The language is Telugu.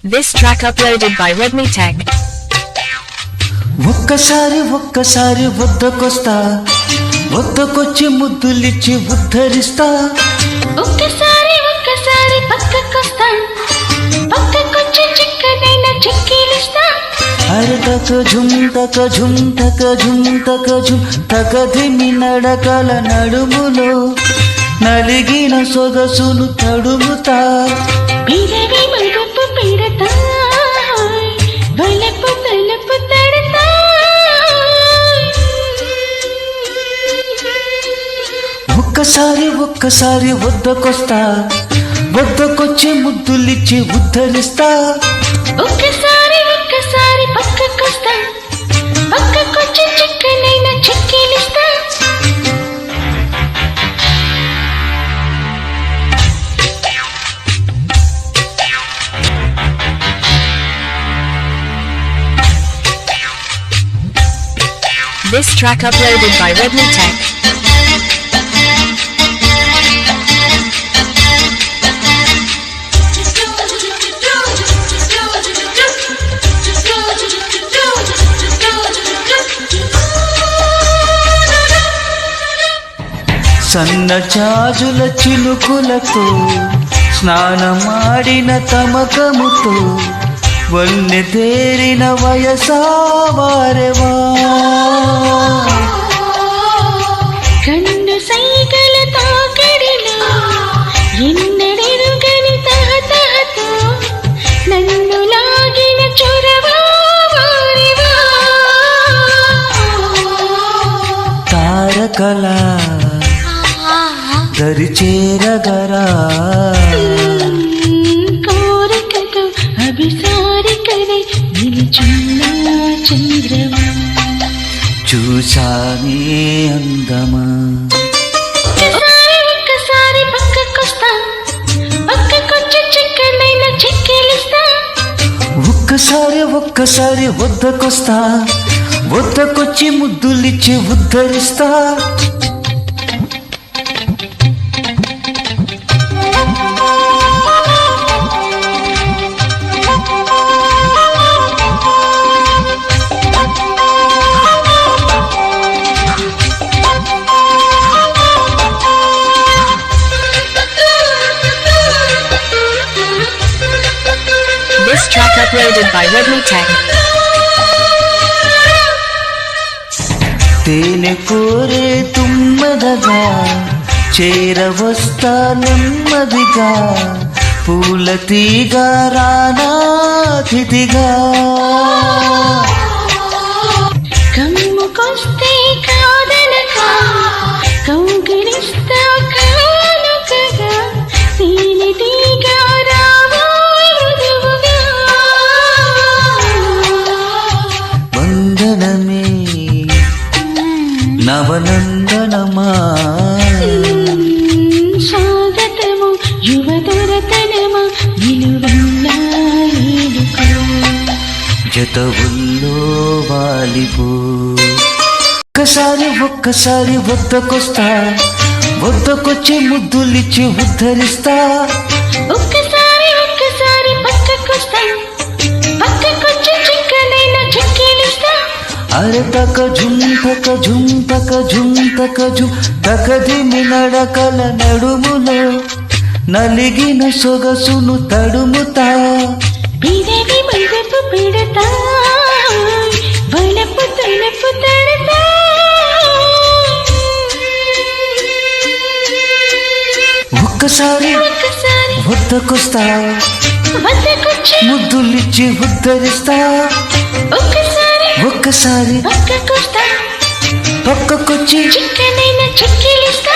This track uploaded by Redmi Tech. ఒక్కసారి వద్దకొస్తా వద్దకొచ్చి ముద్దులిచ్చి ఉద్ధరిస్తా ఒక్కసారి పక్కకొస్తా పక్కకొచ్చి చిక్కనైన చిక్కిలిస్తా అరే తక ఝుమ్ తకధిమి నడకల నడుములో నలిగిన సొగసును తడుముతా పిరవి మగపు పిడతా వలపు తలపు తడతా ఒక్కసారి వద్దకొస్తా వద్దకొచ్చి ముద్దులిచ్చి ఉద్ధరిస్తా ఒక్కసారి పక్కకొస్తా పక్కకొచ్చి చిక్కనైన చిక్కిలిస్తా This track uploaded by Redmi Tech. సన్న చాజుల చిలుకులతో స్నానమాడిన తమకముతో వన్నె తేరిన వయసావారెవా కన్ను సైగల తాకిడిలో ఎన్నడెరుగని తహతహతో నన్ను లాగిన చొరవా వారెవా తారకలా దరిచేరగరా కోరికతో అభిసారికలై నిలుచున్న చంద్రమా చూసానే అందమా ఒక్కసారి పక్కకొస్తా పక్కకొచ్చి చిక్కనైన చిక్కిలిస్తా ఒక్కసారి వద్దకొస్తా వద్దకొచ్చి ముద్దులిచ్చి ఉద్ధరిస్తా This track uploaded by Redmi Tech. తేనె కోరే తుమ్మదగా చేరవస్తా నెమ్మదిగా పూల తీగ రానాతిథిగా కమ్ముకొస్తే కాదనక కౌగిలిస్తా కానుకగా తేనెటీగా రావా మృదువుగా వందనమే నవనందనమా స్వాగతము యువతరతనమా నిలువెల్లా ఏడుకో జతవుల్లో వాలిపో ఒక్కసారి వద్దకొస్తా వద్దకొచ్చి ముద్దులిచ్చి ఉద్ధరిస్తా ఒక్కసారి పక్కకొస్తా పక్కకొచ్చి చిక్కనైన చిక్కిలిస్తా అరే తక ఝుమ్ తకధిమి నడకల నడుములో నలిగిన సొగసును తడుముతా పిరవి మగపు పిడతా వలపు తలపు తడతా ఒక్కసారి వద్దకొస్తా వద్దకొచ్చి ముద్దులిచ్చి ఉద్ధరిస్తా ఒక్కసారి పక్కకొస్తా పక్కకొస్తా పక్కకొచ్చి చిక్కనైన చిక్కిలిస్తా